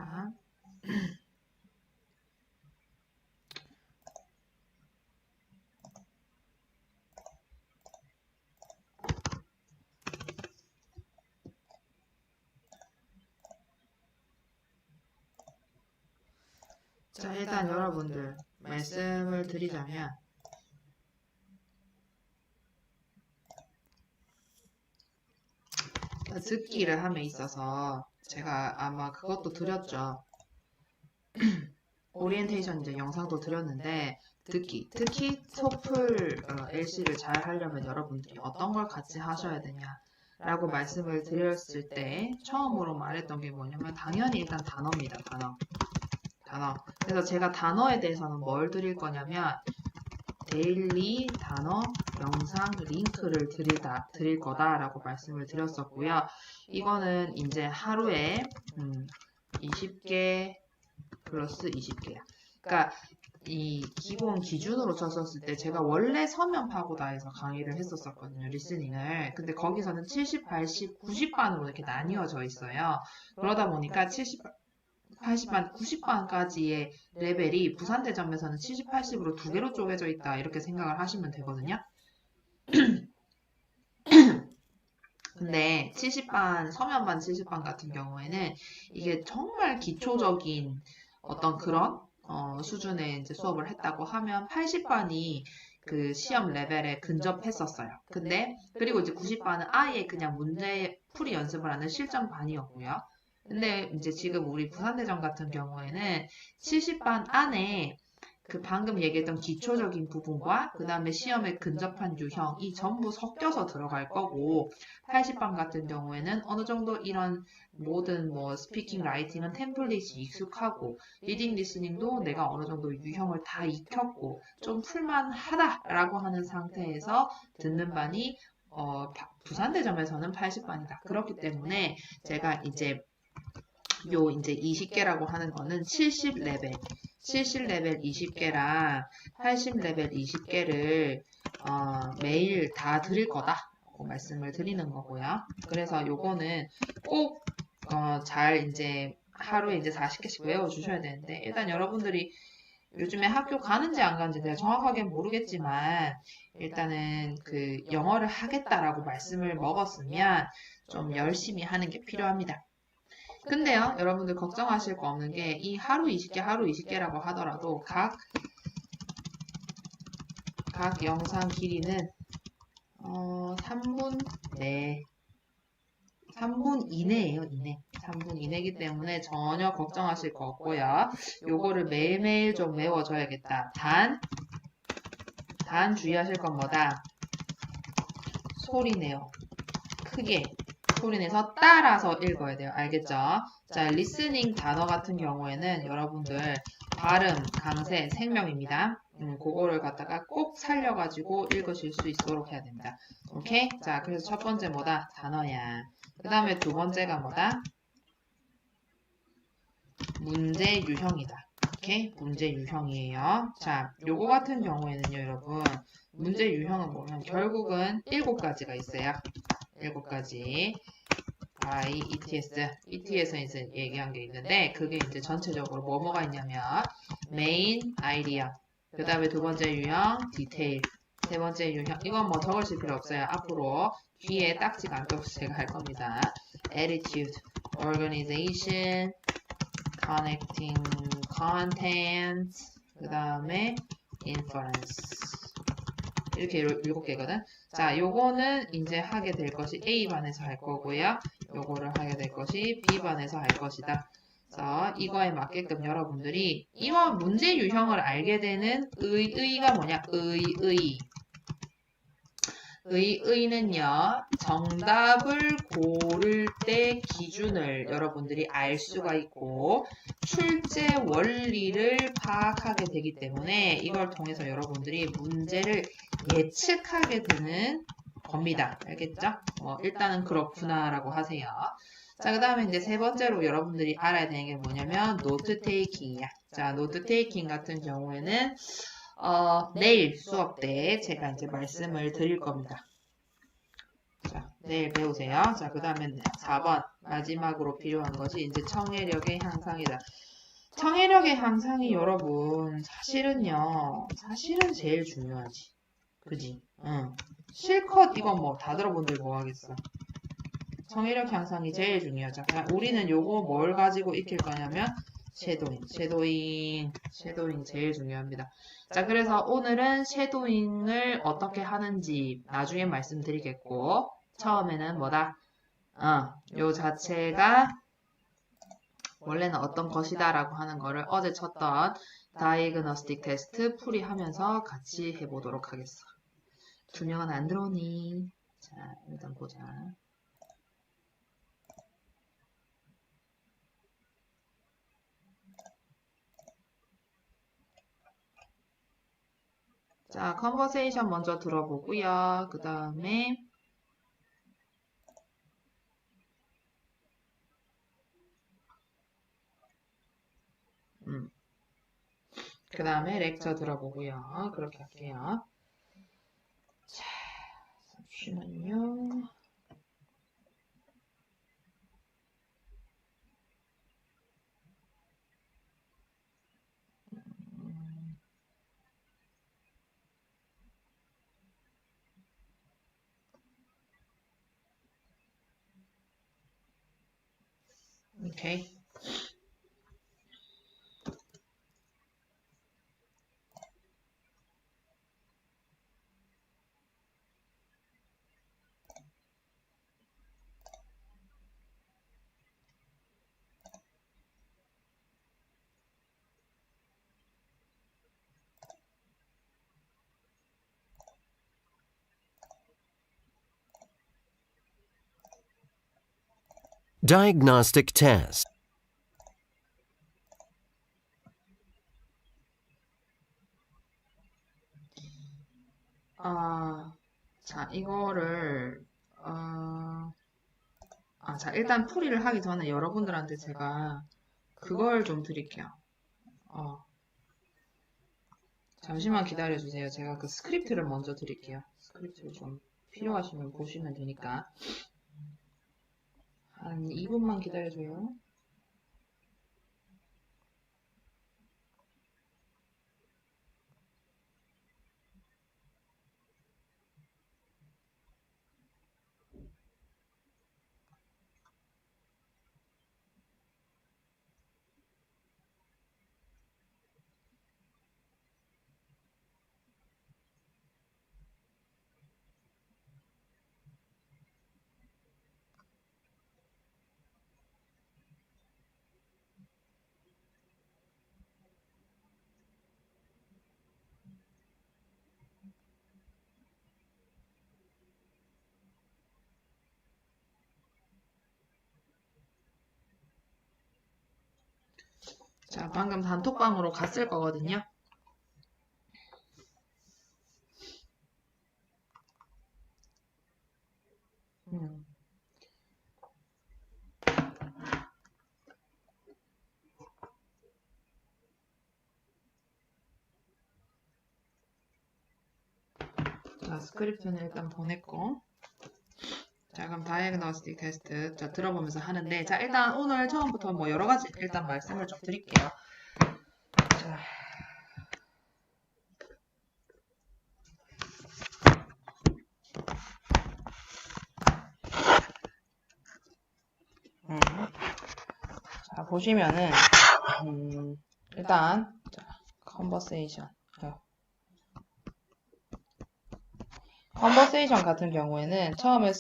자. 자, 일단 여러분들 말씀을 드리자면 듣기를 함에 있어서 제가 아마 그것도 드렸죠. 오리엔테이션 이제 영상도 드렸는데 듣기, 특히 토플 LC를 잘 하려면 여러분들이 어떤 걸 같이 하셔야 되냐라고 말씀을 드렸을 때 처음으로 말했던 게 뭐냐면 당연히 일단 단어입니다. 단어. 그래서 제가 단어에 대해서는 뭘 드릴 거냐면 데일리 단어 영상 링크를 드릴 거다라고 말씀을 드렸었고요. 이거는 이제 하루에 20개 플러스 20개야. 그러니까 이 기본 기준으로 쳤었을 때 제가 원래 서면 파고다에서 강의를 했었거든요. 리스닝을. 근데 거기서는 70, 80, 90반으로 이렇게 나뉘어져 있어요. 그러다 보니까 70, 80반, 90반까지의 레벨이 부산대점에서는 70, 80으로 두 개로 쪼개져 있다 이렇게 생각을 하시면 되거든요. 근데 70반, 서면반 70반 같은 경우에는 이게 정말 기초적인 어떤 그런 수준의 이제 수업을 했다고 하면 80반이 그 시험 레벨에 근접했었어요. 근데 그리고 이제 90반은 아예 그냥 문제 풀이 연습을 하는 실전반이었고요. 근데 이제 지금 우리 부산대전 같은 경우에는 70반 안에 그 방금 얘기했던 기초적인 부분과 그 다음에 시험에 근접한 유형이 전부 섞여서 들어갈 거고 80반 같은 경우에는 어느 정도 이런 모든 뭐 스피킹, 라이팅은 템플릿이 익숙하고 리딩, 리스닝도 내가 어느 정도 유형을 다 익혔고 좀 풀만하다라고 하는 상태에서 듣는 반이 부산대점에서는 80반이다. 그렇기 때문에 제가 이제 20개라고 하는 거는 70레벨 20개랑 80레벨 20개를 매일 다 드릴 거다라고 말씀을 드리는 거고요. 그래서 요거는 꼭 잘 이제 하루에 이제 40개씩 외워주셔야 되는데 일단 여러분들이 요즘에 학교 가는지 안 가는지 내가 정확하게 모르겠지만 일단은 그 영어를 하겠다라고 말씀을 먹었으면 좀 열심히 하는 게 필요합니다. 근데요, 여러분들 걱정하실 거 없는 게 이 하루 20개라고 하더라도 각 영상 길이는 3분 이내예요, 이내. 3분 이내이기 때문에 전혀 걱정하실 거 없고요. 요거를 매일매일 좀 외워줘야겠다. 단 주의하실 건 뭐다? 소리내요. 크게. 소리내서 따라서 읽어야 돼요. 알겠죠? 자, 리스닝 단어 같은 경우에는 여러분들 발음, 강세, 생명입니다. 그거를 갖다가 꼭 살려가지고 읽으실 수 있도록 해야 됩니다. 오케이? 자, 그래서 첫 번째 뭐다? 단어야. 그 다음에 두 번째가 뭐다? 문제 유형이다. 오케이? 문제 유형이에요. 자, 요거 같은 경우에는요, 여러분. 문제 유형은 뭐냐면 결국은 7가지가 있어요. 7가지. ETS에서 이제 얘기한 게 있는데, 그게 이제 전체적으로 뭐가 있냐면, 메인, 아이디어. 그 다음에 두 번째 유형, 디테일. 세 번째 유형, 이건 뭐 적으실 필요 없어요. 앞으로 뒤에 딱지가 안 껴서 제가 할 겁니다. attitude, organization, connecting content, 그 다음에 inference. 이렇게 7개거든. 자, 요거는 이제 하게 될 것이 A반에서 할 거고요. 요거를 하게 될 것이 B반에서 할 것이다. 그래서 이거에 맞게끔 여러분들이 이와 문제 유형을 알게 되는 의의가 뭐냐? 의의는요, 정답을 고를 때 기준을 여러분들이 알 수가 있고 출제 원리를 파악하게 되기 때문에 이걸 통해서 여러분들이 문제를 예측하게 되는 겁니다. 알겠죠? 일단은 그렇구나라고 하세요. 자, 그 다음에 이제 세 번째로 여러분들이 알아야 되는 게 뭐냐면 노트 테이킹이야. 자, 노트 테이킹 같은 경우에는 내일 수업 때 제가 이제 말씀을 드릴 겁니다. 자, 내일 배우세요. 자, 그 다음에 4번 마지막으로 필요한 것이 이제 청해력의 향상이다. 청해력의 향상이 여러분 사실은 제일 중요하지. 그지? 응. 실컷 이거 뭐 다 들어본들 뭐 하겠어. 청해력 향상이 제일 중요하죠. 우리는 요거 뭘 가지고 익힐 거냐면 쉐도잉 제일 중요합니다. 자, 그래서 오늘은 쉐도잉을 어떻게 하는지 나중에 말씀드리겠고, 처음에는 뭐다? 요 자체가 원래는 어떤 것이다 라고 하는 거를 어제 쳤던 다이그노스틱 테스트 풀이하면서 같이 해보도록 하겠어. 두 명은 안 들어오니? 자, 일단 보자. 자, 컨버세이션 먼저 들어보고요. 그 다음에 그 다음에 렉처 들어보고요. 그렇게 할게요. 자, 잠시만요. 오케이. Diagnostic test. 자, 이거를 자, 일단 풀이를 하기 전에 여러분들한테 제가 그걸 좀 드릴게요. 잠시만 기다려주세요. 제가 그 스크립트를 먼저 드릴게요. 스크립트를 좀 필요하시면 보시면 되니까. 한 2분만 기다려줘요. 자, 방금 단톡방으로 갔을 거거든요. 자, 스크립트는 일단 보냈고. 자, 그럼 다이그노스틱 테스트 자, 들어보면서 하는데, 자, 일단 오늘 처음부터 뭐 여러 가지 일단 말씀을 좀 드릴게요. 자. 자, 보시면은, 일단, 자, 컨버세이션. 컨버세이션 같은 경우에는 처음에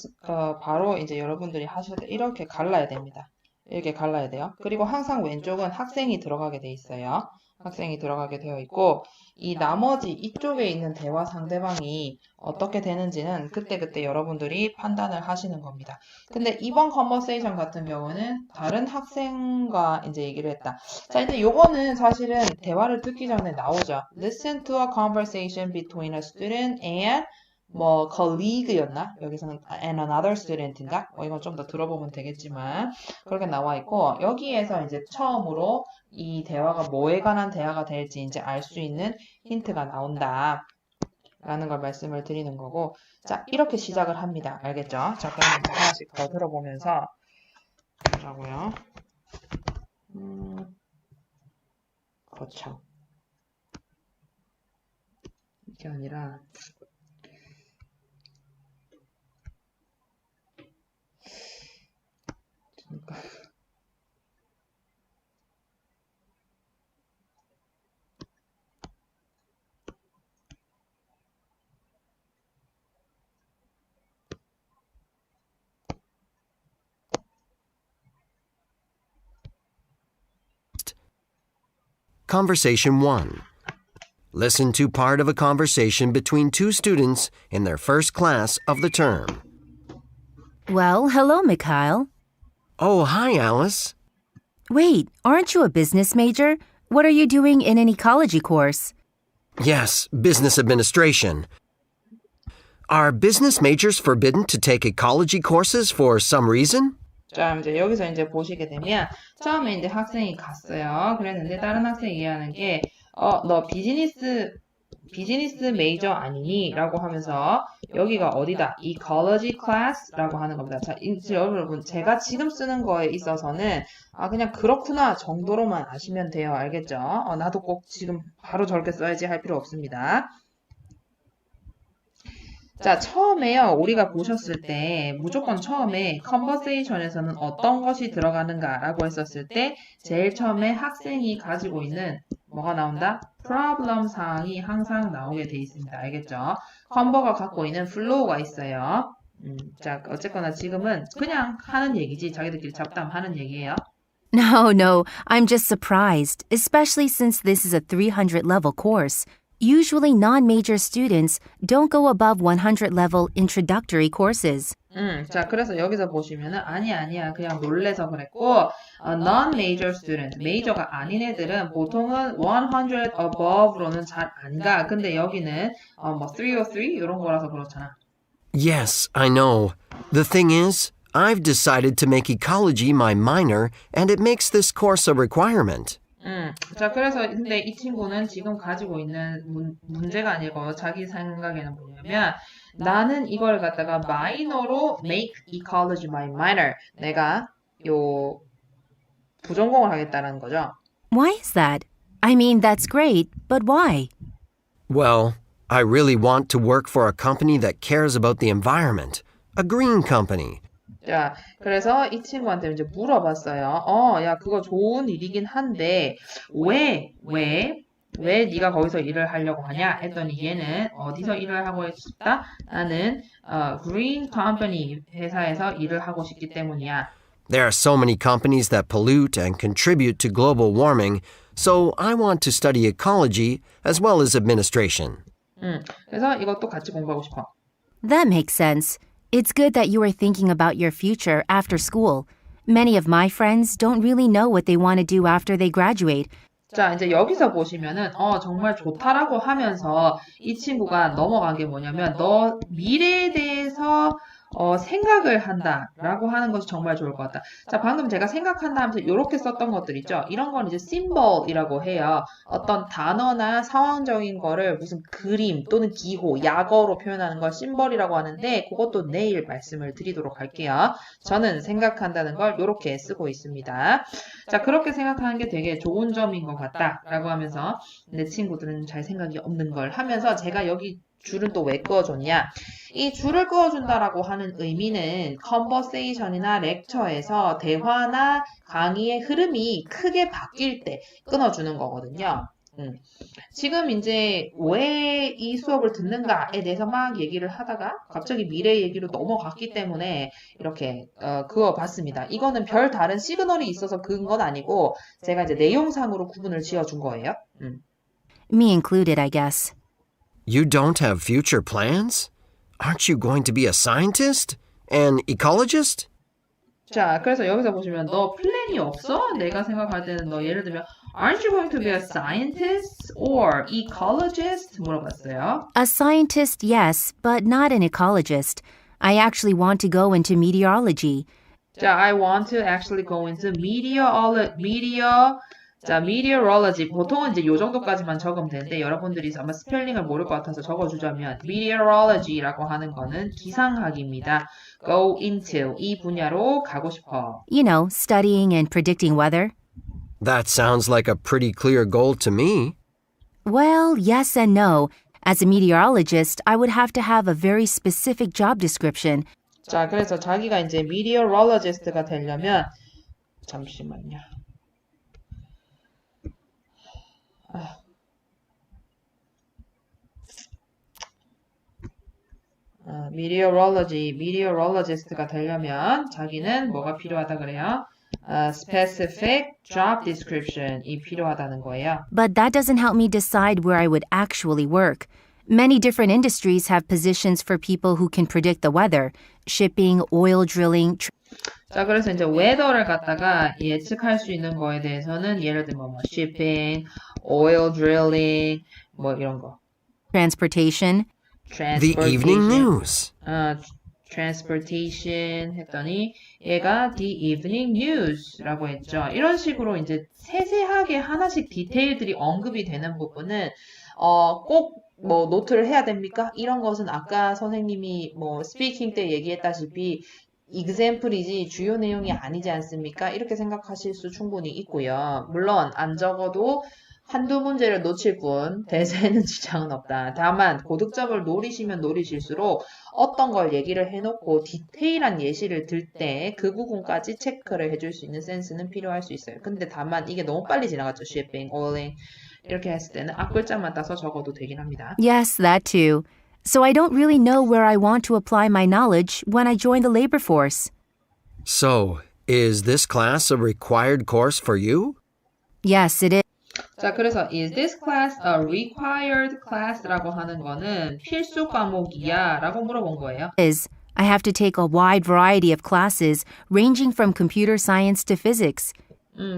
바로 이제 여러분들이 하실 때 이렇게 갈라야 됩니다. 이렇게 갈라야 돼요. 그리고 항상 왼쪽은 학생이 들어가게 돼 있어요. 학생이 들어가게 되어 있고 이 나머지 이쪽에 있는 대화 상대방이 어떻게 되는지는 그때그때 여러분들이 판단을 하시는 겁니다. 근데 이번 컨버세이션 같은 경우는 다른 학생과 이제 얘기를 했다. 자, 근데 요거는 사실은 대화를 듣기 전에 나오죠. Listen to a conversation between a student and 뭐 colleague였나? 여기서는 and another student인가? 이건 좀 더 들어보면 되겠지만 그렇게 나와 있고 여기에서 이제 처음으로 이 대화가 뭐에 관한 대화가 될지 이제 알 수 있는 힌트가 나온다. 라는 걸 말씀을 드리는 거고, 자, 이렇게 시작을 합니다. 알겠죠? 자, 그럼 하나씩 더 들어보면서 보자고요. 거참. 이게 아니라, 그러니까. Conversation 1. Listen to part of a conversation between two students in their first class of the term. Well, hello, Mikhail. Oh, hi, Alice. Wait, aren't you a business major? What are you doing in an ecology course? Yes, business administration. Are business majors forbidden to take ecology courses for some reason? 자, 이제 여기서 이제 보시게 되면 처음에 이제 학생이 갔어요. 그랬는데 다른 학생이 얘기하는 게 너 비즈니스 메이저 아니니? 라고 하면서 여기가 어디다? ecology class라고 하는 겁니다. 자, 여러분 제가 지금 쓰는 거에 있어서는 그냥 그렇구나 정도로만 아시면 돼요. 알겠죠? 나도 꼭 지금 바로 저렇게 써야지 할 필요 없습니다. 자, 처음에요. 우리가 보셨을 때 무조건 처음에 conversation에서는 어떤 것이 들어가는가라고 했었을 때 제일 처음에 학생이 가지고 있는 뭐가 나온다? problem 사항이 항상 나오게 돼 있습니다. 알겠죠? 컨버가 갖고 있는 flow가 있어요. 자, 어쨌거나 지금은 그냥 하는 얘기지. 자기들끼리 잡담하는 얘기예요. No, I'm just surprised, especially since this is a 300 level course. Usually non-major students don't go above 100 level introductory courses. 자, 그래서 여기서 보시면은 아니야. 그냥 놀래서 그랬고 non-major student, 메이저가 아닌 애들은 보통은 100 above로는 잘 안 가. 근데 여기는 뭐 303 이런 거라서 그렇잖아. Yes, I know. The thing is, I've decided to make ecology my minor, and it makes this course a requirement. 자, 그래서 근데 이 친구는 지금 가지고 있는 문제가 아니고 자기 생각에는 뭐냐면 나는 이걸 갖다가 마이너로 make ecology my minor. 내가 요 부전공을 하겠다는 거죠. Why is that? I mean, that's great, but why? Well, I really want to work for a company that cares about the environment. A green company. 자, 그래서 이 친구한테 이제 물어봤어요. 야, 그거 좋은 일이긴 한데 왜 네가 거기서 일을 하려고 하냐? 했더니 얘는 어디서 일을 하고 싶다? 나는 green company 회사에서 일을 하고 싶기 때문이야. There are so many companies that pollute and contribute to global warming, so I want to study ecology as well as administration. 그래서 이것도 같이 공부하고 싶어. That makes sense. It's good that you are thinking about your future after school. Many of my friends don't really know what they want to do after they graduate. 자, 이제 여기서 보시면은 정말 좋다라고 하면서 이 친구가 넘어간 게 뭐냐면 너 미래에 대해서 생각을 한다라고 하는 것이 정말 좋을 것 같다. 자, 방금 제가 생각한다 하면서 이렇게 썼던 것들 있죠. 이런 건 이제 symbol이라고 해요. 어떤 단어나 상황적인 거를 무슨 그림 또는 기호, 약어로 표현하는 걸 symbol이라고 하는데 그것도 내일 말씀을 드리도록 할게요. 저는 생각한다는 걸 이렇게 쓰고 있습니다. 자, 그렇게 생각하는 게 되게 좋은 점인 것 같다라고 하면서 내 친구들은 잘 생각이 없는 걸 하면서 제가 여기 줄은 또 왜 그어줬냐? 이 줄을 그어준다라고 하는 의미는 conversation이나 lecture에서 대화나 강의의 흐름이 크게 바뀔 때 끊어주는 거거든요. 지금 이제 왜 이 수업을 듣는가에 대해서 막 얘기를 하다가 갑자기 미래 얘기로 넘어갔기 때문에 이렇게 그어봤습니다. 이거는 별 다른 시그널이 있어서 그은 건 아니고 제가 이제 내용상으로 구분을 지어준 거예요. Me included, I guess. You don't have future plans? Aren't you going to be a scientist? An ecologist? 자, 그래서 여기서 보시면 너 플랜이 없어? 내가 생각할 때는 너 예를 들면 Aren't you going to be a scientist or ecologist? 물어봤어요. A scientist, yes, but not an ecologist. I actually want to go into meteorology. 자, I want to actually go into 자, meteorology. 보통은 이제 요 정도까지만 적으면 되는데 여러분들이 아마 스펠링을 모를 것 같아서 적어주자면 meteorology라고 하는 거는 기상학입니다. go into 이 분야로 가고 싶어. You know, studying and predicting weather. That sounds like a pretty clear goal to me. Well, yes and no. As a meteorologist, I would have to have a very specific job description. 자, 그래서 자기가 이제 meteorologist가 되려면 잠시만요. meteorologist가 되려면 자기는 뭐가 필요하다 그래요? specific job description이 필요하다는 거예요. But that doesn't help me decide where I would actually work. Many different industries have positions for people who can predict the weather. Shipping, oil drilling, 자, 그래서 이제 weather를 갖다가 예측할 수 있는 거에 대해서는 예를 들면 뭐 shipping, oil drilling, 뭐 이런 거. transportation. The evening news. transportation 했더니 얘가 the evening news라고 했죠. 이런 식으로 이제 세세하게 하나씩 디테일들이 언급이 되는 부분은 꼭 뭐 노트를 해야 됩니까? 이런 것은 아까 선생님이 뭐 스피킹 때 얘기했다시피 example이지 주요 내용이 아니지 않습니까? 이렇게 생각하실 수 충분히 있고요. 물론 안 적어도 한두 문제를 놓칠 뿐 대세에는 지장은 없다. 다만 고득점을 노리시면 노리실수록 어떤 걸 얘기를 해놓고 디테일한 예시를 들 때 그 부분까지 체크를 해줄 수 있는 센스는 필요할 수 있어요. 근데 다만 이게 너무 빨리 지나갔죠. shipping, oiling 이렇게 했을 때는 앞글자만 따서 적어도 되긴 합니다. Yes, that too. So I don't really know where I want to apply my knowledge when I join the labor force. So, is this class a required course for you? Yes, it is. 자, 그래서 is this class a required class라고 하는 거는 필수 과목이야 라고 물어본 거예요. I have to take a wide variety of classes ranging from computer science to physics.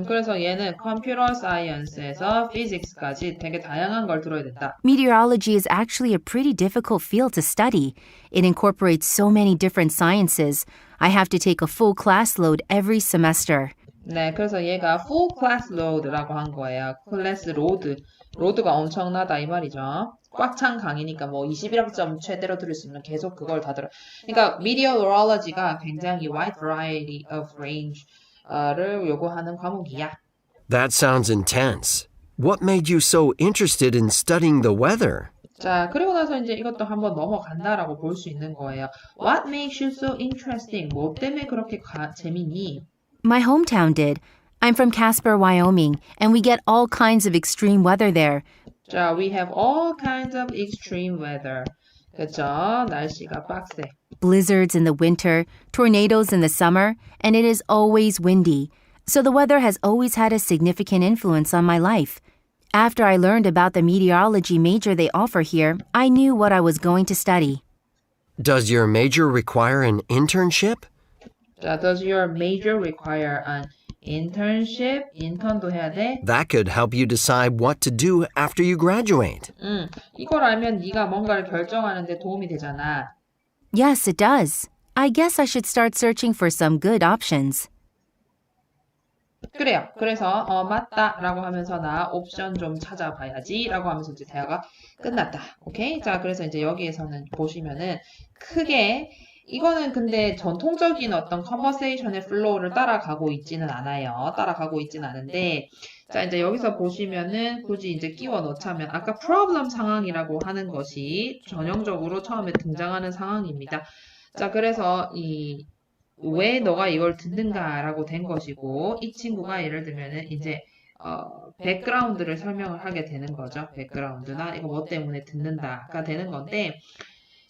그래서 얘는 컴퓨터 사이언스에서 피직스까지 되게 다양한 걸 들어야 된다. Meteorology is actually a pretty difficult field to study. It incorporates so many different sciences. I have to take a full class load every semester. 네, 그래서 얘가 full class load라고 한 거예요. 클래스 로드. 로드가 엄청나다 이 말이죠. 꽉 찬 강의니까 뭐 21학점 최대로 들을 수 있는 계속 그걸 다 들어. 그러니까 meteorology가 굉장히 wide variety of range를 요구하는 과목이야. That sounds intense. What made you so interested in studying the weather? 자, 그리고 나서 이제 이것도 한번 넘어간다라고 볼 수 있는 거예요. What makes you so interesting? 뭐 때문에 그렇게 재밌니? My hometown did. I'm from Casper, Wyoming, and we get all kinds of extreme weather there. 자, we have all kinds of extreme weather. 그쵸? 날씨가 빡세. Blizzards in the winter, tornadoes in the summer, and it is always windy. So the weather has always had a significant influence on my life. After I learned about the meteorology major they offer here, I knew what I was going to study. Does your major require an internship? 자, does your major require an internship? 인턴도 해야 돼? That could help you decide what to do after you graduate. 이걸 알면 네가 뭔가를 결정하는 데 도움이 되잖아. Yes, it does. I guess I should start searching for some good options. 그래요. 그래서 맞다 라고 하면서 나 옵션 좀 찾아봐야지 라고 하면서 이제 대화가 끝났다. 오케이? 자, 그래서 이제 여기에서는 보시면은 크게 이거는 근데 전통적인 어떤 컨버세이션의 플로우를 따라가고 있지는 않아요. 따라가고 있지는 않은데 자, 이제 여기서 보시면은 굳이 이제 끼워 넣자면 아까 프로블럼 상황이라고 하는 것이 전형적으로 처음에 등장하는 상황입니다. 자, 그래서 왜 너가 이걸 듣는가라고 된 것이고 이 친구가 예를 들면은 이제 백그라운드를 설명을 하게 되는 거죠. 백그라운드나 이거 뭐 때문에 듣는다가 되는 건데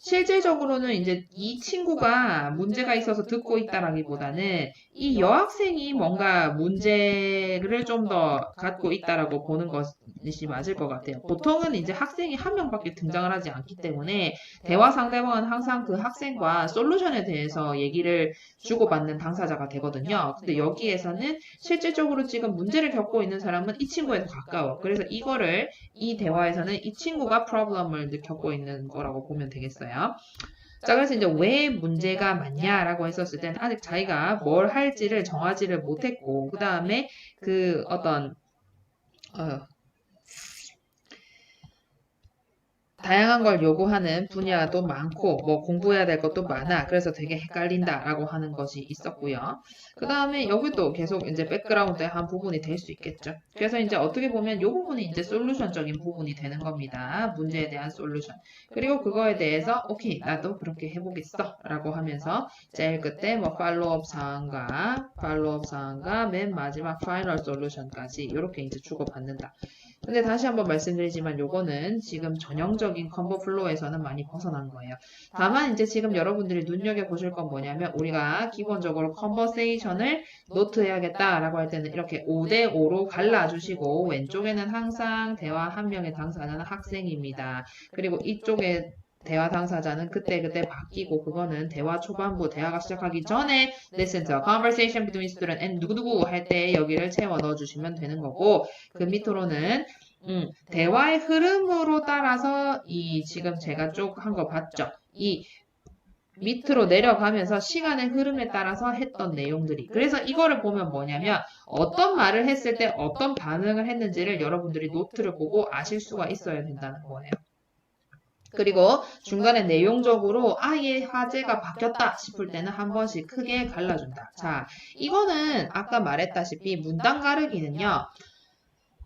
실질적으로는 이제 이 친구가 문제가 있어서 듣고 있다라기보다는 이 여학생이 뭔가 문제를 좀 더 갖고 있다라고 보는 것이 맞을 것 같아요. 보통은 이제 학생이 한 명밖에 등장을 하지 않기 때문에 대화 상대방은 항상 그 학생과 솔루션에 대해서 얘기를 주고받는 당사자가 되거든요. 근데 여기에서는 실질적으로 지금 문제를 겪고 있는 사람은 이 친구에 더 가까워. 그래서 이거를 이 대화에서는 이 친구가 프로블럼을 겪고 있는 거라고 보면 되겠어요. 자, 그래서 이제 왜 문제가 많냐라고 했었을 때는 아직 자기가 뭘 할지를 정하지를 못했고, 그 다음에 그 어떤 다양한 걸 요구하는 분야도 많고 뭐 공부해야 될 것도 많아. 그래서 되게 헷갈린다라고 하는 것이 있었고요. 그 다음에 여기도 계속 이제 백그라운드의 한 부분이 될 수 있겠죠. 그래서 이제 어떻게 보면 이 부분이 이제 솔루션적인 부분이 되는 겁니다. 문제에 대한 솔루션. 그리고 그거에 대해서 오케이 나도 그렇게 해보겠어 라고 하면서 제일 끝에 뭐 팔로우업 사항과 맨 마지막 파이널 솔루션까지 이렇게 이제 주고받는다. 근데 다시 한번 말씀드리지만 요거는 지금 전형적인 컨버 플로우에서는 많이 벗어난 거예요. 다만 이제 지금 여러분들이 눈여겨보실 건 뭐냐면 우리가 기본적으로 컨버세이션을 노트해야겠다라고 할 때는 이렇게 5대5로 갈라주시고 왼쪽에는 항상 대화 한 명의 당사자는 학생입니다. 그리고 이쪽에 대화 당사자는 그때그때 바뀌고 그거는 대화 초반부 대화가 시작하기 전에 listen to a conversation between student and 누구누구 할 때 여기를 채워 넣어주시면 되는 거고 그 밑으로는 대화의 흐름으로 따라서 이 지금 제가 쭉 한 거 봤죠? 이 밑으로 내려가면서 시간의 흐름에 따라서 했던 내용들이 그래서 이거를 보면 뭐냐면 어떤 말을 했을 때 어떤 반응을 했는지를 여러분들이 노트를 보고 아실 수가 있어야 된다는 거예요. 그리고 중간에 내용적으로 얘 화제가 바뀌었다 싶을 때는 한 번씩 크게 갈라준다. 자, 이거는 아까 말했다시피 문단 가르기는요.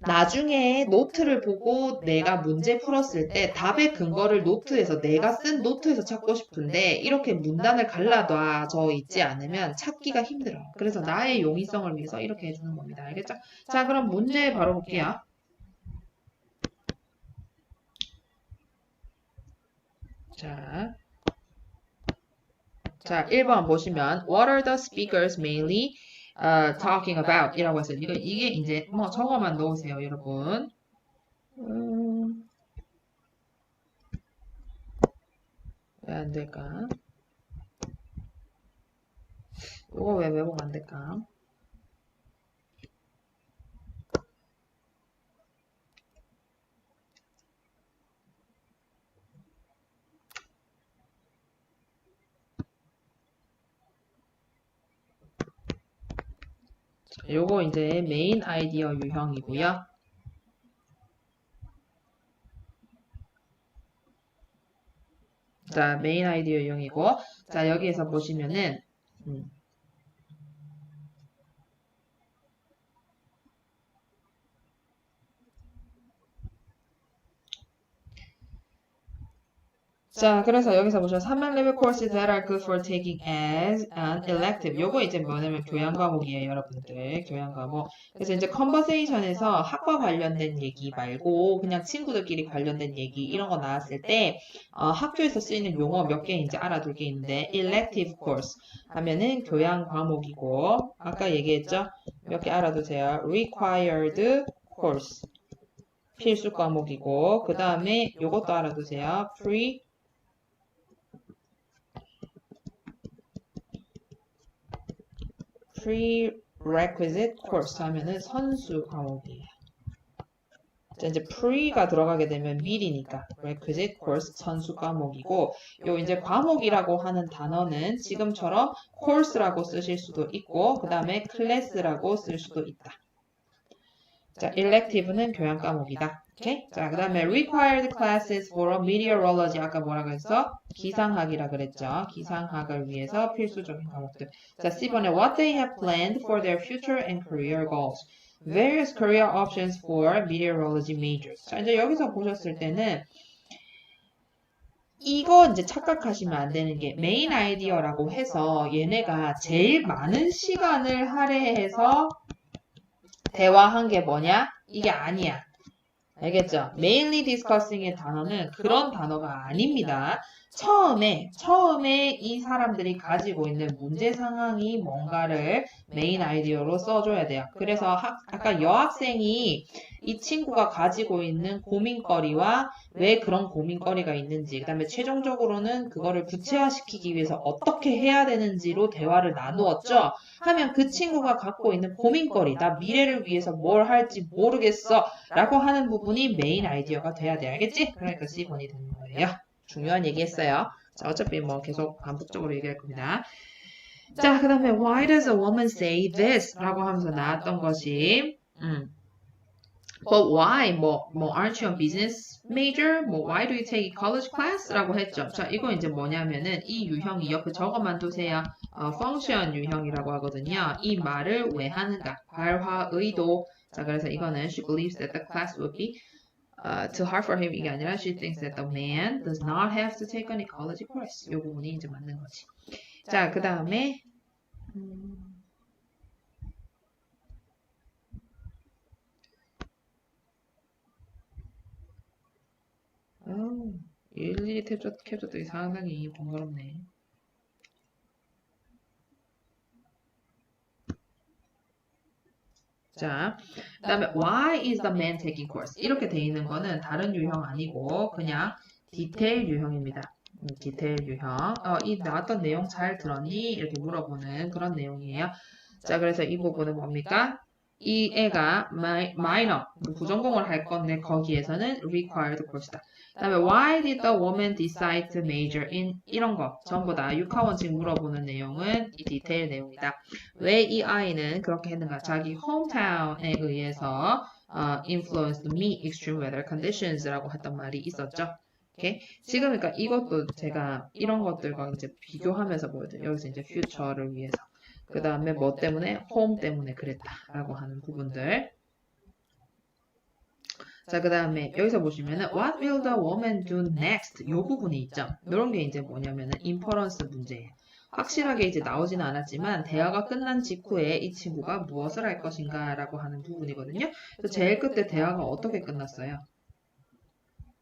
나중에 노트를 보고 내가 문제 풀었을 때 답의 근거를 노트에서 내가 쓴 노트에서 찾고 싶은데 이렇게 문단을 갈라놔져 있지 않으면 찾기가 힘들어요. 그래서 나의 용이성을 위해서 이렇게 해주는 겁니다. 알겠죠? 자, 그럼 문제 바로 볼게요. 자, 1번 보시면 What are the speakers mainly talking about? 이라고 했어요. 이게 이제 뭐 저거만 넣으세요, 여러분. 왜 안 될까? 이거 왜 외국 안 될까? 요거 이제 메인 아이디어 유형이고요. 자, 메인 아이디어 유형이고, 자, 여기에서 보시면은, 자, 그래서 여기서 보시면 3만 level courses that are good for taking as an elective. 요거 이제 뭐냐면 교양 과목이에요, 여러분들. 교양 과목. 그래서 이제 conversation에서 학과 관련된 얘기 말고 그냥 친구들끼리 관련된 얘기 이런 거 나왔을 때 학교에서 쓰이는 용어 몇 개 이제 알아둘 게 있는데 elective course 하면은 교양 과목이고 아까 얘기했죠? 몇 개 알아두세요. required course 필수 과목이고 그 다음에 요것도 알아두세요. prerequisite course 하면은 선수 과목이에요. 자, 이제 pre가 들어가게 되면 미리니까 requisite course 선수 과목이고 요 이제 과목이라고 하는 단어는 지금처럼 course라고 쓰실 수도 있고 그 다음에 class라고 쓸 수도 있다. 자, elective는 교양 과목이다. 오케이? 자, 그 다음에 required classes for meteorology 아까 뭐라고 했어? 기상학이라 그랬죠. 기상학을 위해서 필수적인 과목들. 자, C번에 what they have planned for their future and career goals. Various career options for meteorology majors. 자, 이제 여기서 보셨을 때는 이거 이제 착각하시면 안 되는 게 메인 아이디어라고 해서 얘네가 제일 많은 시간을 할애해서 대화한 게 뭐냐? 이게 아니야. 알겠죠? mainly discussing의 단어는 그런 단어가 아닙니다. 처음에 이 사람들이 가지고 있는 문제 상황이 뭔가를 메인 아이디어로 써줘야 돼요. 그래서 아까 여학생이 이 친구가 가지고 있는 고민거리와 왜 그런 고민거리가 있는지 그 다음에 최종적으로는 그거를 구체화시키기 위해서 어떻게 해야 되는지로 대화를 나누었죠. 하면 그 친구가 갖고 있는 고민거리 나 미래를 위해서 뭘 할지 모르겠어 라고 하는 부분이 메인 아이디어가 돼야 돼. 알겠지? 그러니까 C번이 되는 거예요. 중요한 얘기 했어요. 자, 어차피 뭐 계속 반복적으로 얘기할 겁니다. 자, 그 다음에 Why does a woman say this? 라고 하면서 나왔던 것이 But why? aren't you a business major? why do you take a college class? 라고 했죠. 자, 이거 이제 뭐냐면은 이 유형이 옆에 적어만 두세요. function 유형이라고 하거든요. 이 말을 왜 하는가? 발화 의도. 자, 그래서 이거는 she believes that the class would be too hard for him 이게 아니라 she thinks that the man does not have to take any college course. 이 부분이 이제 맞는 거지. 자, 그 다음에 일일이 캡처되기 상당히 번거롭네. 자, 그 다음에 why is the man taking course? 이렇게 돼 있는 거는 다른 유형 아니고 그냥 디테일 유형입니다. 디테일 유형. 이 나왔던 내용 잘 들었니? 이렇게 물어보는 그런 내용이에요. 자, 그래서 이 부분은 뭡니까? 이 애가 minor, 부전공을 할 건데 거기에서는 required course다. 그 다음에 why did the woman decide to major in 이런 거 전부 다 육하원칙 물어보는 내용은 이 디테일 내용이다. 왜 이 아이는 그렇게 했는가? 자기 hometown에 의해서 influenced me extreme weather conditions라고 했던 말이 있었죠. 오케이? 지금 그러니까 이것도 제가 이런 것들과 이제 비교하면서 보여드려요. 여기서 이제 future를 위해서. 그 다음에 뭐 때문에? home 때문에 그랬다라고 하는 부분들. 자, 그 다음에 여기서 보시면은 What will the woman do next? 요 부분이 있죠. 요런 게 이제 뭐냐면은 inference 문제예요. 확실하게 이제 나오지는 않았지만 대화가 끝난 직후에 이 친구가 무엇을 할 것인가 라고 하는 부분이거든요. 그래서 제일 끝에 대화가 어떻게 끝났어요?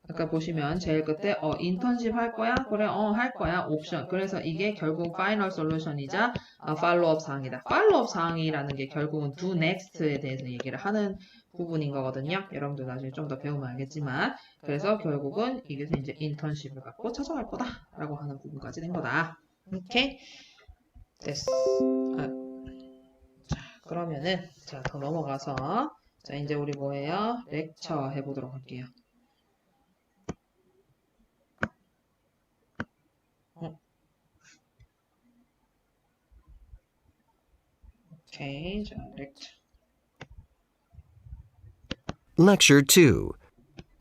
아까 보시면 제일 끝에 인턴십 할 거야? 그래, 할 거야. 옵션. 그래서 이게 결국 파이널 솔루션이자 팔로우업 사항이다. 팔로우업 사항이라는 게 결국은 do next에 대해서 얘기를 하는 부분인 거거든요. 여러분들 나중에 좀 더 배우면 알겠지만 그래서 결국은 이게 이제 인턴십을 갖고 찾아갈 거다 라고 하는 부분까지 된 거다. 오케이? 됐어. 자, 그러면은 자, 더 넘어가서 자, 이제 우리 뭐예요? 렉처 해보도록 할게요. 오케이, 자, 렉처. Lecture 2.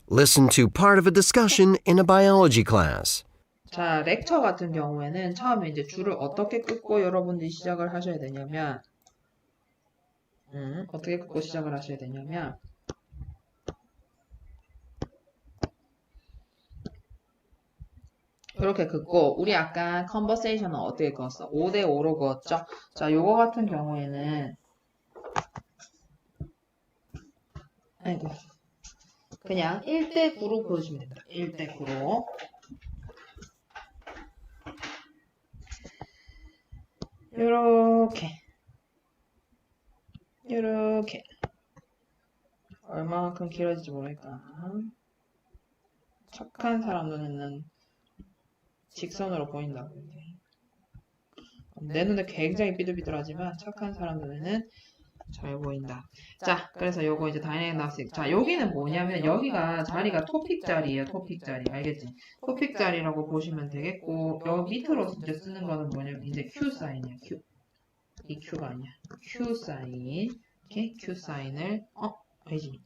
Listen to part of a discussion in a biology class. 자, 렉처 같은 경우에는 처음에 이제 줄을 어떻게 끊고 여러분들이 시작을 하셔야 되냐면 어떻게 끊고 시작을 하셔야 되냐면 이렇게 긋고 우리 아까 컨버세이션은 어떻게 그었어? 5대5로 그었죠? 자, 요거 같은 경우에는 아이고 그냥 1대9로 그어주시면 됩니다. 1대9로 요렇게 얼마만큼 길어질지 모르겠다. 착한 사람 눈에는 직선으로 보인다고. 내 눈에 굉장히 삐뚤삐뚤하지만 착한 사람 눈에는 잘 보인다. 자, 그래서 요거 이제 다이내믹 나우스. 자, 여기는 뭐냐면 여기가 자리가 토픽 자리예요. 토픽 자리. 알겠지? 토픽 자리라고 보시면 되겠고 여기 밑으로 이제 쓰는 거는 뭐냐면 이제 Q 사인이야. Q. 이 Q가 아니야. Q 사인. 이렇게 Q 사인을 아니지.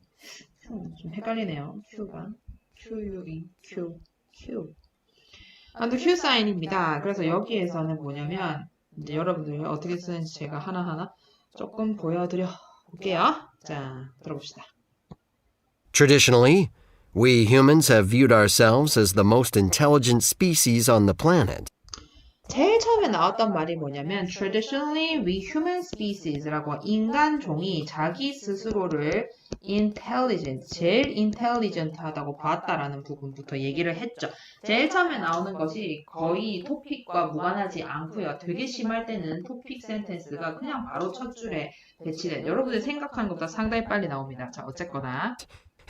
좀 헷갈리네요. Q가 Q. 아무튼 Q 사인입니다. 그래서 여기에서는 뭐냐면 이제 여러분들이 어떻게 쓰는지 제가 하나하나 조금 보여드려 볼게요. 자, 들어봅시다. Traditionally, we humans have viewed ourselves as the most intelligent species on the planet. 제일 처음에 나왔던 말이 뭐냐면 Traditionally, we human species라고 인간 종이 자기 스스로를 제일 intelligent하다고 봤다라는 부분부터 얘기를 했죠. 제일 처음에 나오는 것이 거의 토픽과 무관하지 않고요. 되게 심할 때는 토픽 센텐스가 그냥 바로 첫 줄에 배치된 여러분들 생각하는 것보다 상당히 빨리 나옵니다. 자, 어쨌거나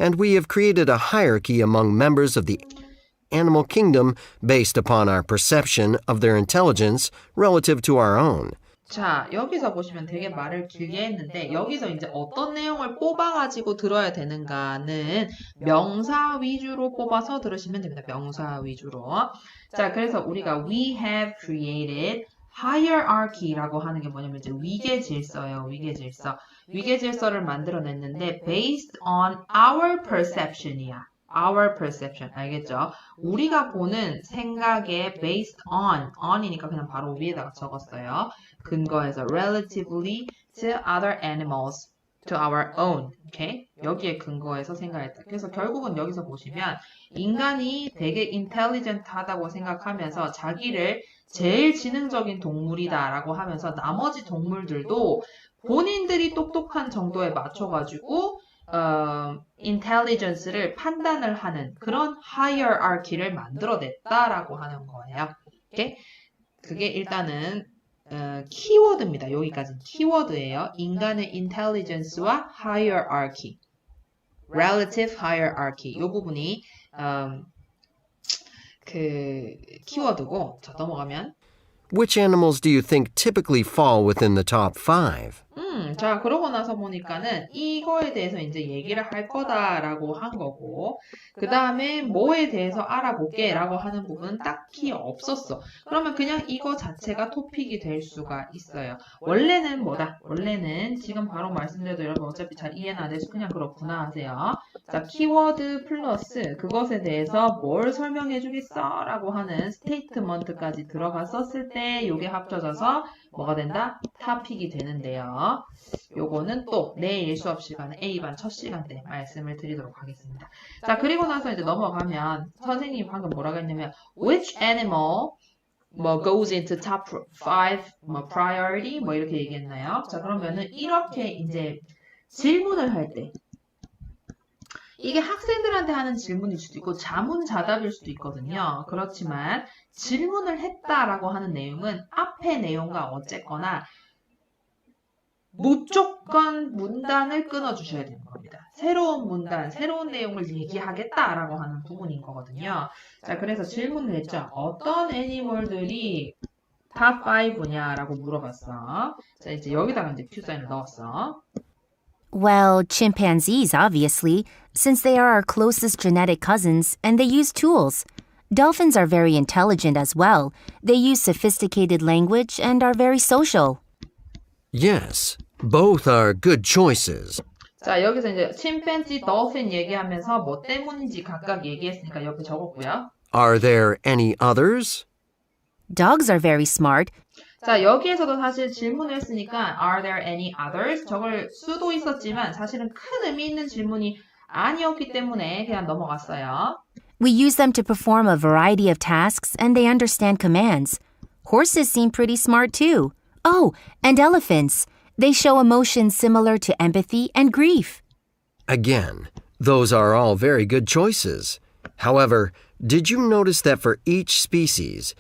And we have created a hierarchy among members of the animal kingdom based upon our perception of their intelligence relative to our own. 자, 여기서 보시면 되게 말을 길게 했는데 여기서 이제 어떤 내용을 뽑아가지고 들어야 되는가는 명사 위주로 뽑아서 들으시면 됩니다. 명사 위주로. 자, 그래서 우리가 we have created hierarchy라고 하는 게 뭐냐면 이제 위계 질서예요. 위계 질서. 위계 질서를 만들어냈는데 based on our perception이야. our perception. 알겠죠? 우리가 보는 생각에 based on이니까 그냥 바로 위에다가 적었어요. 근거해서 relatively to other animals, to our own. 오케이? 여기에 근거해서 생각했다. 그래서 결국은 여기서 보시면 인간이 되게 intelligent하다고 생각하면서 자기를 제일 지능적인 동물이다라고 하면서 나머지 동물들도 본인들이 똑똑한 정도에 맞춰가지고 intelligence를 판단을 하는 그런 hierarchy를 만들어냈다라고 하는 거예요. 오케이? 그게 일단은 키워드입니다. 여기까지는 키워드예요. 인간의 intelligence와 hierarchy, relative hierarchy 이 부분이 그 키워드고 자 넘어가면 Which animals do you think typically fall within the top 5? 자, 그러고 나서 보니까는 이거에 대해서 이제 얘기를 할 거다라고 한 거고, 그 다음에 뭐에 대해서 알아볼게 라고 하는 부분은 딱히 없었어. 그러면 그냥 이거 자체가 토픽이 될 수가 있어요. 원래는 뭐다? 원래는 지금 바로 말씀드려도 여러분 어차피 잘 이해는 안 돼서 그냥 그렇구나 하세요. 자, 키워드 플러스 그것에 대해서 뭘 설명해 주겠어? 라고 하는 스테이트먼트까지 들어갔었을 때 이게 합쳐져서 뭐가 된다? 토픽이 되는데요. 요거는 또 내일 수업 시간에 A반 첫 시간 때 말씀을 드리도록 하겠습니다. 자, 그리고 나서 이제 넘어가면 선생님이 방금 뭐라고 했냐면 which animal 뭐 goes into top 5 뭐 priority 뭐 이렇게 얘기했나요? 자, 그러면은 이렇게 이제 질문을 할 때 이게 학생들한테 하는 질문일 수도 있고 자문자답일 수도 있거든요. 그렇지만 질문을 했다라고 하는 내용은 앞의 내용과 어쨌거나 무조건 문단을 끊어주셔야 되는 겁니다. 새로운 문단, 새로운 내용을 얘기하겠다라고 하는 부분인 거거든요. 자, 그래서 질문을 했죠. 어떤 애니멀들이 탑 5냐라고 물어봤어. 자, 이제 여기다가 이제 큐사인을 넣었어. Well, chimpanzees, obviously, since they are our closest genetic cousins and they use tools. Dolphins are very intelligent as well. They use sophisticated language and are very social. Yes, both are good choices. 자, 여기서 이제 침팬지, dolphin 얘기하면서 뭐 때문인지 각각 얘기했으니까 옆에 적었고요. Are there any others? Dogs are very smart. 자, 여기에서도 사실 질문을 했으니까 Are there any others? 적을 수도 있었지만 사실은 큰 의미 있는 질문이 아니었기 때문에 그냥 넘어갔어요. We use them to perform a variety of tasks and they understand commands. Horses seem pretty smart too. Oh, and elephants. They show emotions similar to empathy and grief. Again, those are all very good choices. However, did you notice that for each species,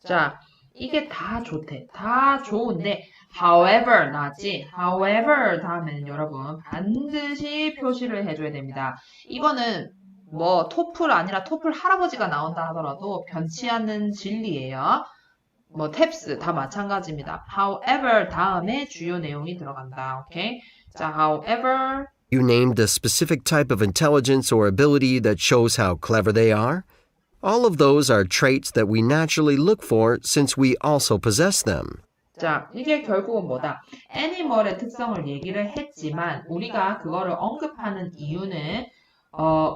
자, 이게 다 좋대. 다 좋은데 however 나왔지? however 다음에는 여러분 반드시 표시를 해줘야 됩니다. 이거는 뭐 토플 아니라 토플 할아버지가 나온다 하더라도 변치 않는 진리예요. 뭐 탭스 다 마찬가지입니다. however 다음에 주요 내용이 들어간다. 오케이? 자, however you named a specific type of intelligence or ability that shows how clever they are? All of those are traits that we naturally look for since we also possess them. 자, 이게 결국은 뭐다? 애니멀의 특성을 얘기를 했지만 우리가 그거를 언급하는 이유는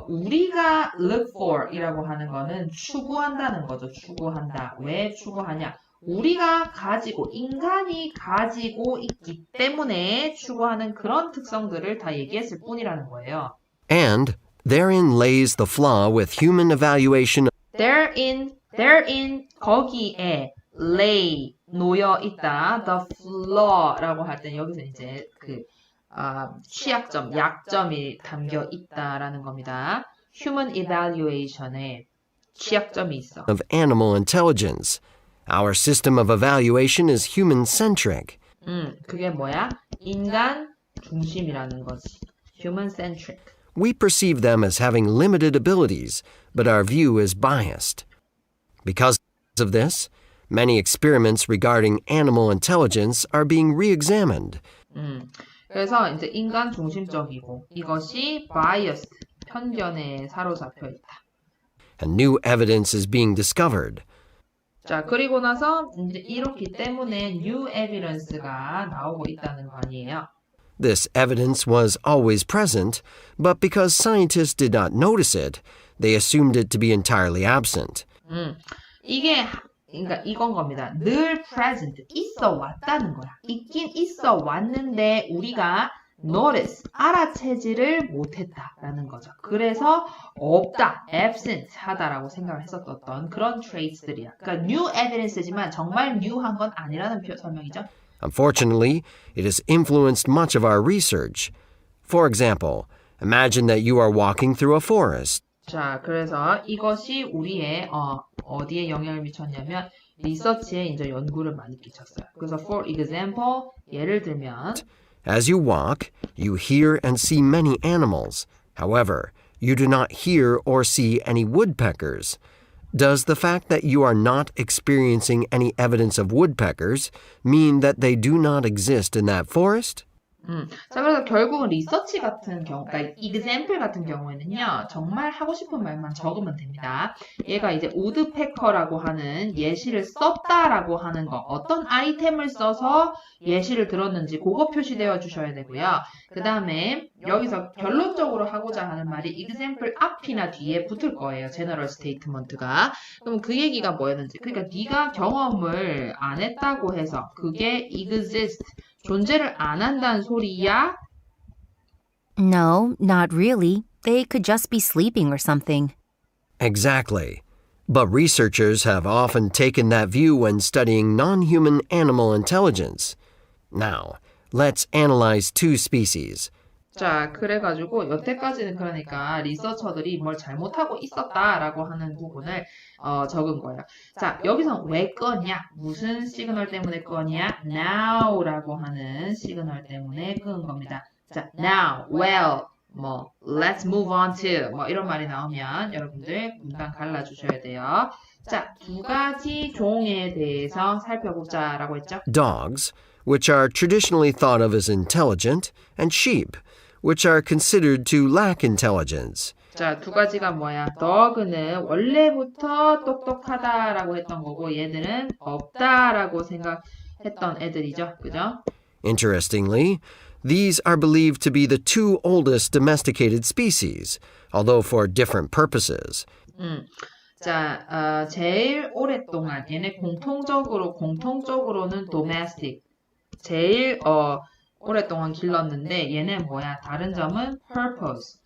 우리가 look for 이라고 하는 거는 추구한다는 거죠. 추구한다. 왜 추구하냐? 우리가 가지고, 인간이 가지고 있기 때문에 추구하는 그런 특성들을 다 얘기했을 뿐이라는 거예요. And therein lays the flaw with human evaluation. Therein 거기에 lay 놓여 있다. The flaw라고 할 때 여기서 이제 그 취약점, 약점이 담겨 있다라는 겁니다. Human evaluation에 취약점이 있어. Of animal intelligence. Our system of evaluation is human-centric. 그게 뭐야? 인간 중심이라는 거지. Human-centric. We perceive them as having limited abilities, but our view is biased. Because of this, many experiments regarding animal intelligence are being re-examined. 그래서 이제 인간 중심적이고 이것이 biased, 편견에 사로잡혀 있다. And new evidence is being discovered. 자, 그리고 나서 이제 이렇기 때문에 new evidence가 나오고 있다는 거 아니에요. This evidence was always present, but because scientists did not notice it, they assumed it to be entirely absent. 이게 그러니까 이건 겁니다. 늘 present, 있어 왔다는 거야. 있긴 있어 왔는데 우리가 notice, 알아채지를 못했다라는 거죠. 그래서 없다, absent 하다라고 생각을 했었던 그런 traits들이야. 그러니까 new evidence지만 정말 new한 건 아니라는 설명이죠. Unfortunately, it has influenced much of our research. For example, imagine that you are walking through a forest. 자, 그래서 이것이 우리의 어디에 영향을 미쳤냐면 리서치에 이제 연구를 많이 끼쳤어요. 그래서 for example, 예를 들면 As you walk, you hear and see many animals. However, you do not hear or see any woodpeckers. Does the fact that you are not experiencing any evidence of woodpeckers mean that they do not exist in that forest? 자, 그래서 결국은 리서치 같은 경우, 그러니까 example 같은 경우에는요, 정말 하고 싶은 말만 적으면 됩니다. 얘가 이제 우드패커라고 하는 예시를 썼다라고 하는 거, 어떤 아이템을 써서 예시를 들었는지 그거 표시되어 주셔야 되고요. 그 다음에 여기서 결론적으로 하고자 하는 말이 example 앞이나 뒤에 붙을 거예요. general statement가. 그럼 그 얘기가 뭐였는지. 그러니까 네가 경험을 안 했다고 해서 그게 exist, 존재를 안 한다는 소리야? No, not really. They could just be sleeping or something. Exactly. But researchers have often taken that view when studying non-human animal intelligence. Now, let's analyze two species. 자, 그래가지고 여태까지는 그러니까 리서처들이 뭘 잘못하고 있었다라고 하는 부분을 적은 거예요. 자, 여기서 왜 끄냐? 무슨 시그널 때문에 끄냐? now라고 하는 시그널 때문에 끄는 겁니다. 자, now, well, let's move on to 이런 말이 나오면 여러분들 문단 갈라주셔야 돼요. 자, 두 가지 종에 대해서 살펴보자라고 했죠. Dogs, which are traditionally thought of as intelligent, and sheep, which are considered to lack intelligence. 자, 두 가지가 뭐야? dog는 원래부터 똑똑하다라고 했던 거고 얘들은 없다라고 생각했던 애들이죠. 그죠? Interestingly, these are believed to be the two oldest domesticated species, although for different purposes. 자, 제일 오랫동안 얘네 공통적으로는 domestic. 제일 오랫동안 길렀는데 얘네 뭐야? 다른 점은 purpose.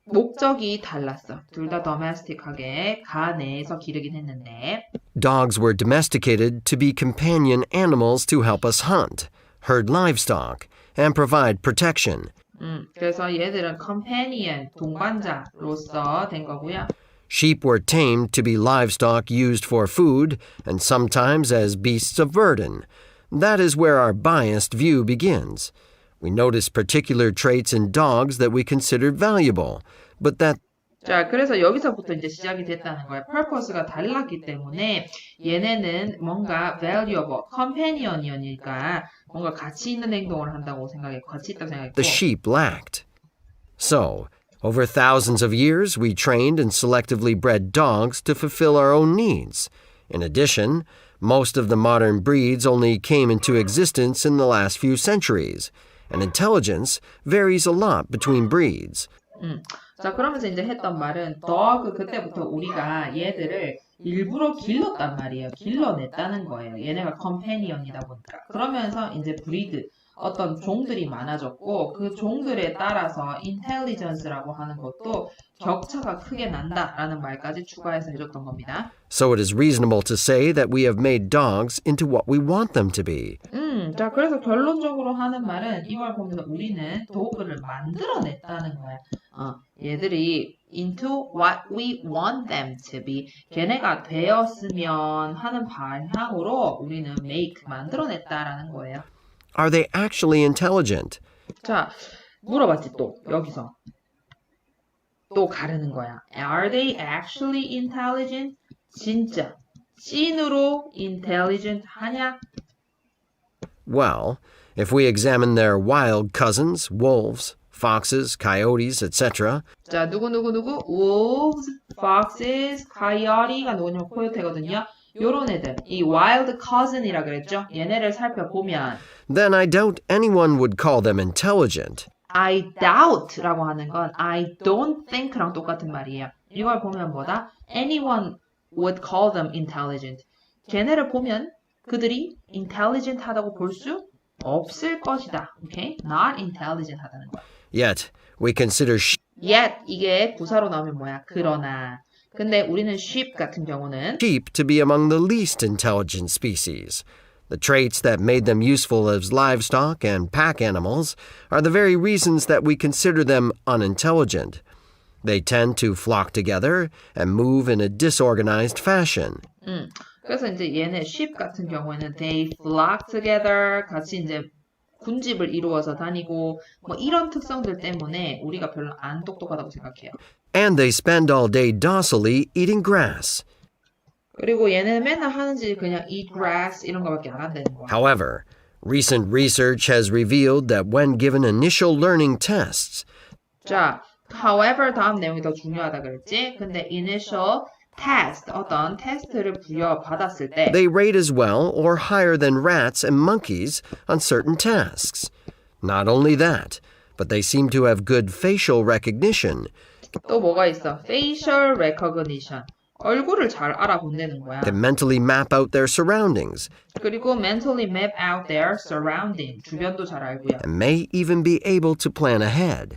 목적이 달랐어. 둘 다 domestic하게 가 내에서 기르긴 했는데. Dogs were domesticated to be companion animals to help us hunt, herd livestock, and provide protection. 그래서 얘들은 companion, 동반자로서 된 거고요. Sheep were tamed to be livestock used for food and sometimes as beasts of burden. That is where our biased view begins. We notice particular traits in dogs that we considered valuable, but that 자, 그래서 여기서부터 이제 시작이 됐다는 거예요. purpose가 달랐기 때문에 얘네는 뭔가 valuable, companion이니까 뭔가 가치 있는 행동을 한다고 생각했고, 가치 있다고 생각했고. the sheep lacked. So, over thousands of years, we trained and selectively bred dogs to fulfill our own needs. In addition, most of the modern breeds only came into existence in the last few centuries, and intelligence varies a lot between breeds. 자, 그러면서 이제 했던 말은 dog 그때부터 우리가 얘들을 일부러 길렀단 말이에요. 길러냈다는 거예요. 얘네가 companion이다 보니까. 그러면서 이제 브리드, 어떤 종들이 많아졌고 그 종들에 따라서 intelligence라고 하는 것도 격차가 크게 난다라는 말까지 추가해서 해줬던 겁니다. So it is reasonable to say that we have made dogs into what we want them to be. 자, 그래서 결론적으로 하는 말은 이걸 보면서 우리는 도그를 만들어냈다는 거야. 얘들이 into what we want them to be. 걔네가 되었으면 하는 방향으로 우리는 make, 만들어냈다라는 거예요. Are they actually intelligent? 자, 물어봤지 또 여기서. 또 가르는 거야. Are they actually intelligent? 진짜 찐으로 intelligent 하냐? Well, if we examine their wild cousins, wolves, foxes, coyotes, etc. 자, 누구? wolves, foxes, coyote가 누구냐면 코요테거든요. 요런 애들, 이 wild cousin이라 그랬죠? 얘네를 살펴보면 then I doubt anyone would call them intelligent. I doubt라고 하는 건 I don't think랑 똑같은 말이에요. 이걸 보면 뭐다? Anyone would call them intelligent. 걔네를 보면 그들이 intelligent 하다고 볼 수 없을 것이다. Okay? Not intelligent 하다는 거야. Yet, we consider Yet 이게 부사로 나오면 뭐야? 그러나. 근데 우리는 sheep 같은 경우는 sheep to be among the least intelligent species. The traits that made them useful as livestock and pack animals are the very reasons that we consider them unintelligent. They tend to flock together and move in a disorganized fashion. 그래서 이제 얘네 sheep 같은 경우에는 they flock together 같이 이제 군집을 이루어서 다니고 뭐 이런 특성들 때문에 우리가 별로 안 똑똑하다고 생각해요. And they spend all day docilely eating grass. 그리고 얘네는 맨날 하는 짓이 그냥 eat grass 이런 거밖에 안 한다는 거야. However, recent research has revealed that when given initial learning tests, 자, however 다음 내용이 더 중요하다 그랬지? 근데 initial test, 어떤 테스트를 부여받았을 때 they rate as well or higher than rats and monkeys on certain tasks. Not only that, but they seem to have good facial recognition. 또 뭐가 있어? facial recognition. 얼굴을 잘 알아본다는 거야. Can mentally map out their surroundings 그리고 mentally map out their surrounding. 주변도 잘 알고요. and may even be able to plan ahead.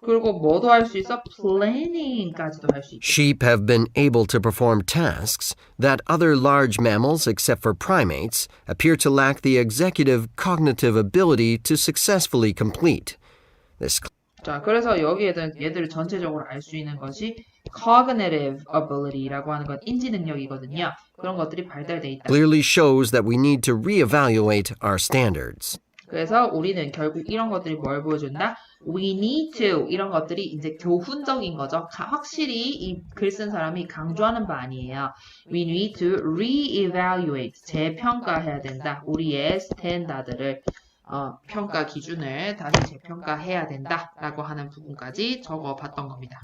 그리고 뭐도 할 수 있어? planning까지도 할 수 있어. Sheep have been able to perform tasks that other large mammals, except for primates, appear to lack the executive cognitive ability to successfully complete. This 자, 그래서 여기 얘들 전체적으로 알 수 있는 것이 cognitive ability라고 하는 건 인지 능력이거든요. 그런 것들이 발달돼 있다. clearly shows that we need to reevaluate our standards. 그래서 우리는 결국 이런 것들이 뭘 보여준다? We need to 이런 것들이 이제 교훈적인 거죠. 확실히 이 글 쓴 사람이 강조하는 바 아니에요. We need to reevaluate 재평가해야 된다. 우리의 스탠다드를 평가 기준을 다시 재평가해야 된다라고 하는 부분까지 적어봤던 겁니다.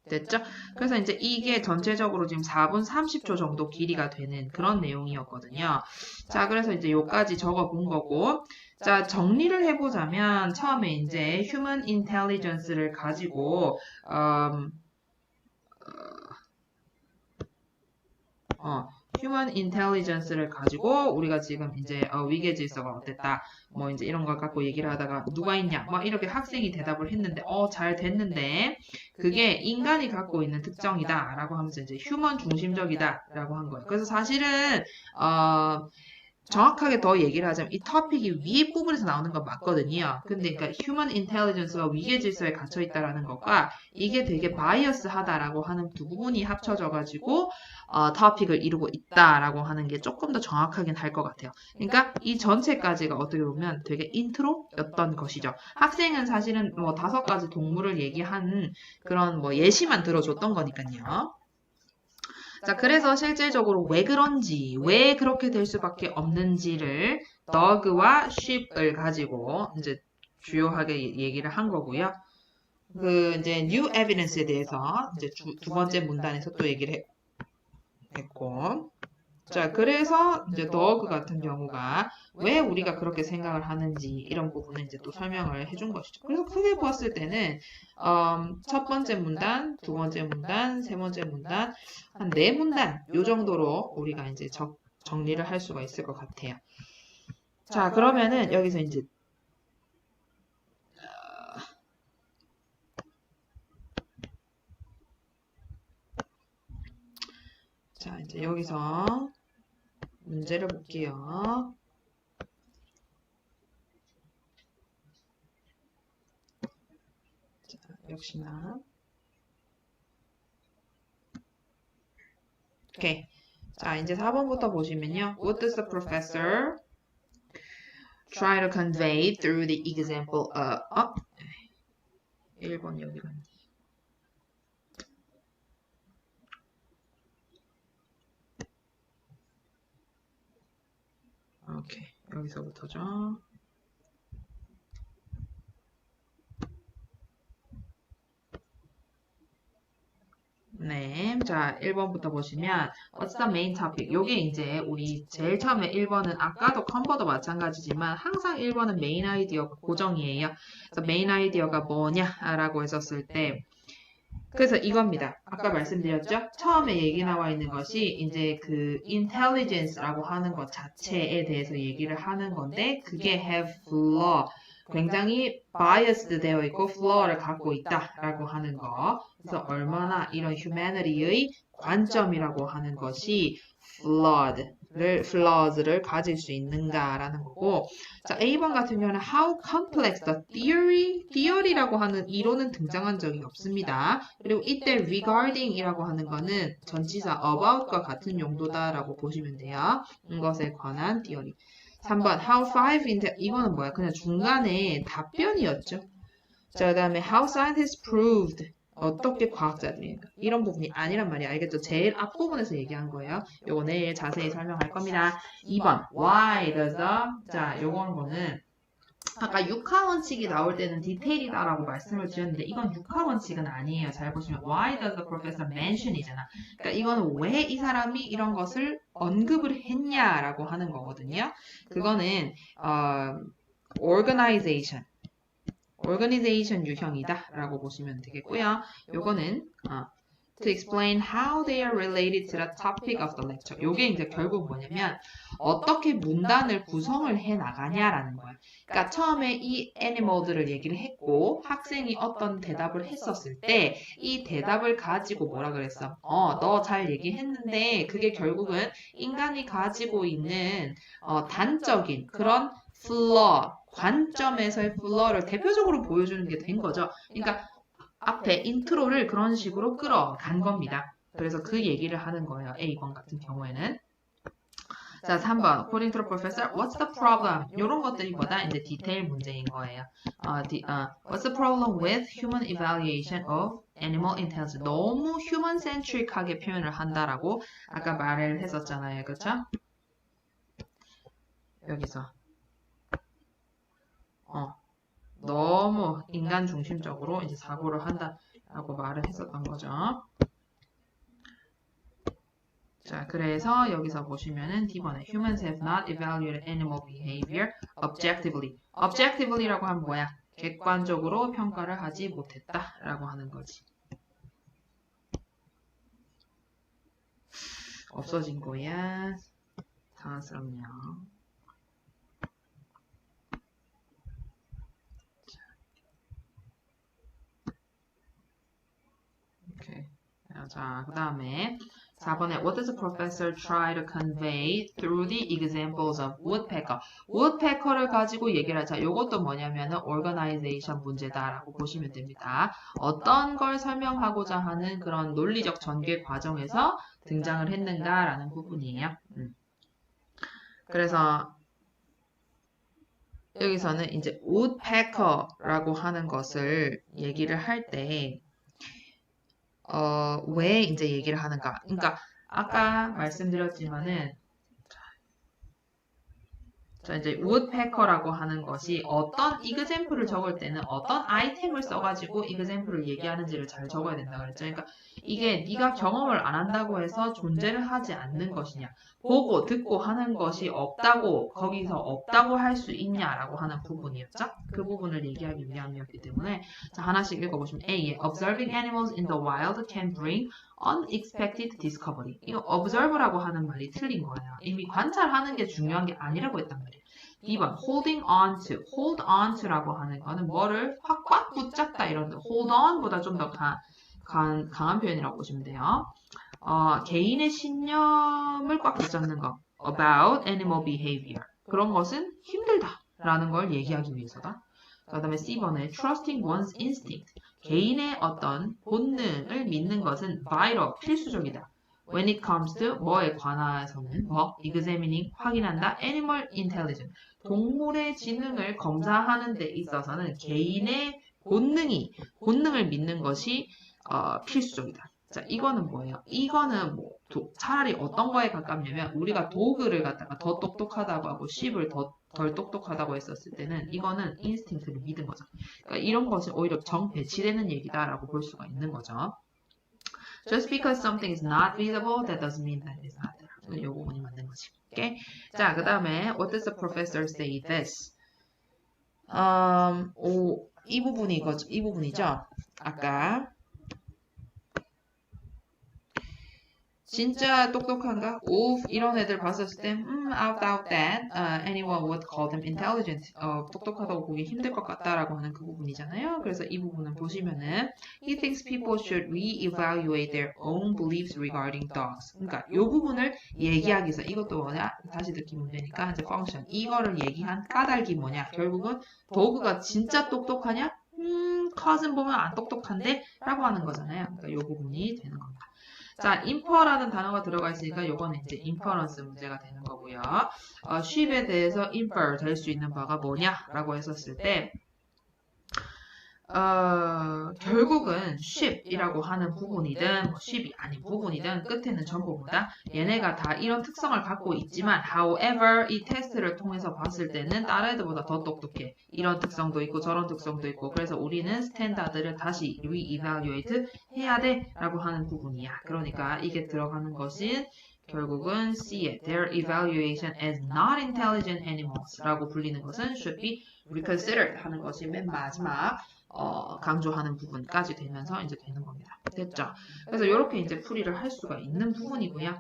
됐죠? 그래서 이제 이게 전체적으로 지금 4분 30초 정도 길이가 되는 그런 내용이었거든요. 자, 그래서 이제 요까지 적어본 거고, 자, 정리를 해보자면 처음에 이제 human intelligence를 가지고 human intelligence를 가지고 우리가 지금 이제 위계 질서가 어땠다 뭐 이제 이런 걸 갖고 얘기를 하다가 누가 있냐 막 이렇게 학생이 대답을 했는데 잘 됐는데 그게 인간이 갖고 있는 특성이다 라고 하면서 이제 휴먼 중심적이다 라고 한 거예요. 그래서 사실은 정확하게 더 얘기를 하자면 이 토픽이 위에 부분에서 나오는 건 맞거든요. 근데 그러니까 human intelligence가 위계 질서에 갇혀 있다라는 것과 이게 되게 바이어스하다라고 하는 두 부분이 합쳐져 가지고 토픽을 이루고 있다라고 하는 게 조금 더 정확하긴 할 것 같아요. 그러니까 이 전체까지가 어떻게 보면 되게 인트로였던 것이죠. 학생은 사실은 뭐 5가지 동물을 얘기한 그런 뭐 예시만 들어줬던 거니까요. 자, 그래서 실질적으로 왜 그런지, 왜 그렇게 될 수밖에 없는지를 dog와 sheep을 가지고 이제 주요하게 얘기를 한 거고요. 이제 new evidence에 대해서 이제 두 번째 문단에서 또 얘기를 했고. 자, 그래서 이제 dog 같은 경우가 왜 우리가 그렇게 생각을 하는지 이런 부분을 이제 또 설명을 해준 것이죠. 그래서 크게 보았을 때는 첫 번째 문단, 두 번째 문단, 세 번째 문단, 한 4문단 요 정도로 우리가 이제 정리를 할 수가 있을 것 같아요. 자, 그러면은 여기서 이제 자, 이제 여기서 문제를 볼게요. 자, 역시나. 오케이. 자, 이제 4번부터 보시면요. What does the professor try to convey through the example of 1번 여기 갔네. 오케이. 여기서부터죠. 네. 자, 1번부터 보시면 What's the main topic? 요게 이제 우리 제일 처음에 1번은 아까도 컨버도 마찬가지지만 항상 1번은 메인 아이디어가 고정이에요. 그래서 메인 아이디어가 뭐냐라고 했었을 때 그래서 이겁니다. 아까 말씀드렸죠? 처음에 얘기 나와 있는 것이 이제 그 intelligence라고 하는 것 자체에 대해서 얘기를 하는 건데 그게 have flaw 굉장히 biased 되어 있고 flaw를 갖고 있다라고 하는 거. 그래서 얼마나 이런 humanity의 관점이라고 하는 것이 flaws를 가질 수 있는가라는 거고. 자, A번 같은 경우는 how complex the theory라고 하는 이론은 등장한 적이 없습니다. 그리고 이때 regarding이라고 하는 거는 전치사 about과 같은 용도다라고 보시면 돼요. 이것에 관한 theory. 3번 how 5인데 이거는 뭐야? 그냥 중간에 답변이었죠. 자, 그 다음에 how scientists proved 어떻게 과학자들이 이런 부분이 아니란 말이야. 알겠죠? 제일 앞부분에서 얘기한 거예요. 요거 내일 자세히 설명할 겁니다. 2번 why does the 자, 요건 거는 아까 육하 원칙이 나올 때는 디테일이다라고 말씀을 드렸는데 이건 육하 원칙은 아니에요. 잘 보시면 why does the professor mention 이잖아. 그러니까 이거는 왜 이 사람이 이런 것을 언급을 했냐라고 하는 거거든요. 그거는 organization 유형이다 라고 보시면 되겠고요. 요거는 to explain how they are related to the topic of the lecture. 요게 이제 결국 뭐냐면 어떻게 문단을 구성을 해 나가냐라는 거야. 그러니까 처음에 이 애니멀들을 얘기를 했고 학생이 어떤 대답을 했었을 때 이 대답을 가지고 뭐라 그랬어? 너 잘 얘기했는데 그게 결국은 인간이 가지고 있는 단적인 그런 flaw 관점에서의 플러를 대표적으로 보여주는 게 된 거죠. 그러니까 앞에 인트로를 그런 식으로 끌어간 겁니다. 그래서 그 얘기를 하는 거예요. A번 같은 경우에는. 자, 3번. According to the professor, what's the problem? 이런 것들이보다 이제 디테일 문제인 거예요. What's the problem with human evaluation of animal intelligence? 너무 human-centric하게 표현을 한다라고 아까 말을 했었잖아요. 그렇죠? 여기서. 너무 인간 중심적으로 이제 사고를 한다라고 말을 했었던 거죠. 자, 그래서 여기서 보시면은 D번에 humans have not evaluated animal behavior objectively. objectively라고 하면 뭐야? 객관적으로 평가를 하지 못했다라고 하는 거지. 없어진 거야. 당황스럽네요. 자, 그 다음에 4번에 What does the professor try to convey through the examples of woodpecker? woodpecker를 가지고 얘기를 하자. 이것도 뭐냐면은 organization 문제다라고 보시면 됩니다. 어떤 걸 설명하고자 하는 그런 논리적 전개 과정에서 등장을 했는가라는 부분이에요. 그래서 여기서는 이제 woodpecker라고 하는 것을 얘기를 할 때 왜 이제 얘기를 하는가? 그러니까 아까 말씀드렸지만은 자 이제 woodpecker라고 하는 것이 어떤 example을 적을 때는 어떤 아이템을 써가지고 example을 얘기하는지를 잘 적어야 된다 그랬죠. 그러니까 이게 네가 경험을 안 한다고 해서 존재를 하지 않는 것이냐, 보고 듣고 하는 것이 없다고 거기서 없다고 할 수 있냐라고 하는 부분이었죠. 그 부분을 얘기하기 위함이었기 때문에 자 하나씩 읽어보시면 A. Observing animals in the wild can bring unexpected discovery. 이거 observe라고 하는 말이 틀린 거예요. 이미 관찰하는 게 중요한 게 아니라고 했단 말이에요. 2번 holding on to. hold on to라고 하는 거는 뭐를 확 붙잡다 이런 hold on보다 좀 더 강한 표현이라고 보시면 돼요. 개인의 신념을 꽉 붙잡는 거. about animal behavior. 그런 것은 힘들다라는 걸 얘기하기 위해서다. 그 다음에 C번에 trusting one's instinct. 개인의 어떤 본능을 믿는 것은 vital, 필수적이다. When it comes to 뭐에 관해서는 examining, 확인한다. animal intelligence. 동물의 지능을 검사하는 데 있어서는 개인의 본능을 믿는 것이 필수적이다. 자, 이거는 뭐예요? 이거는 차라리 어떤 거에 가깝냐면 우리가 도그를 갖다가 더 똑똑하다고 하고 sheep을 덜 똑똑하다고 했었을 때는 이거는 인스팅크를 믿은 거죠. 그러니까 이런 것은 오히려 정배치되는 얘기다라고 볼 수가 있는 거죠. Just because something is not visible, that doesn't mean that it is not there. 이 부분이 맞는 거지. 오케이? 자, 그 다음에 What does the professor say this? 이 부분이죠. 아까 진짜 똑똑한가? 이런 애들 봤었을 때, I doubt that anyone would call them intelligent. 똑똑하다고 보기 힘들 것 같다라고 하는 그 부분이잖아요. 그래서 이 부분을 보시면은 He thinks people should re-evaluate their own beliefs regarding dogs. 그러니까 이 부분을 얘기하기 위해서 이것도 뭐냐? 다시 듣기 문제니까 이제 function. 이거를 얘기한 까닭이 뭐냐? 결국은 도그가 진짜 똑똑하냐? cousin 보면 안 똑똑한데? 라고 하는 거잖아요. 그러니까 이 부분이 되는 겁니다. 자, infer라는 단어가 들어가 있으니까 요거는 이제 inference 문제가 되는 거고요. sheep에 대해서 infer 될 수 있는 바가 뭐냐라고 했었을 때 결국은 sheep이라고 하는 부분이든 뭐 sheep이 아닌 부분이든 끝에는 전부 뭐다? 얘네가 다 이런 특성을 갖고 있지만 however 이 테스트를 통해서 봤을 때는 다른 애들보다 더 똑똑해. 이런 특성도 있고 저런 특성도 있고 그래서 우리는 스탠다드를 다시 re-evaluate 해야 돼 라고 하는 부분이야. 그러니까 이게 들어가는 것은 결국은 C에 their evaluation as not intelligent animals 라고 불리는 것은 should be reconsidered 하는 것이 맨 마지막 강조하는 부분까지 되면서 이제 되는 겁니다. 됐죠? 그래서 이렇게 이제 풀이를 할 수가 있는 부분이고요.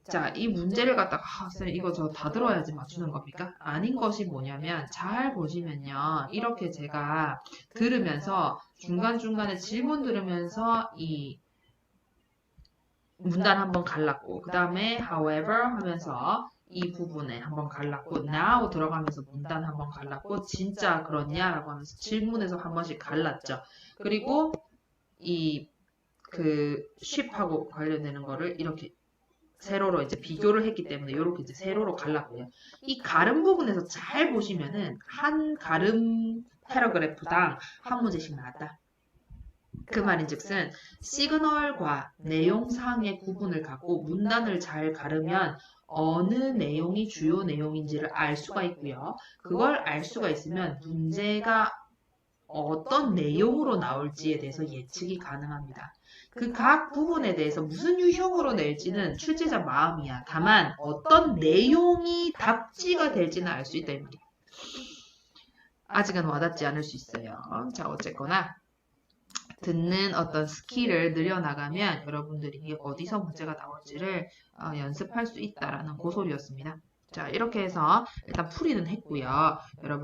자, 이 문제를 갖다가 쌤 이거 저 다 들어야지 맞추는 겁니까? 아닌 것이 뭐냐면 잘 보시면요. 이렇게 제가 들으면서 중간중간에 질문 들으면서 이 문단 한번 갈랐고 그 다음에 however 하면서 이 부분에 한번 갈랐고 now 들어가면서 문단 한번 갈랐고 진짜 그렇냐라고 하면서 질문에서 한 번씩 갈랐죠. 그리고 이 그 sheep하고 관련되는 거를 이렇게 세로로 이제 비교를 했기 때문에 이렇게 이제 세로로 갈랐고요. 이 가름 부분에서 잘 보시면은 한 가름 패러그래프당 한 문제씩 나왔다. 그 말인즉슨 시그널과 내용상의 구분을 갖고 문단을 잘 가르면 어느 내용이 주요 내용인지를 알 수가 있고요. 그걸 알 수가 있으면 문제가 어떤 내용으로 나올지에 대해서 예측이 가능합니다. 그 각 부분에 대해서 무슨 유형으로 낼지는 출제자 마음이야. 다만 어떤 내용이 답지가 될지는 알 수 있다 이 말이야. 아직은 와닿지 않을 수 있어요. 자, 어쨌거나 듣는 어떤 스킬을 늘려나가면 여러분들이 어디서 문제가 나올지를 연습할 수 있다라는 고소리였습니다. 자, 이렇게 해서 일단 풀이는 했고요. 여러분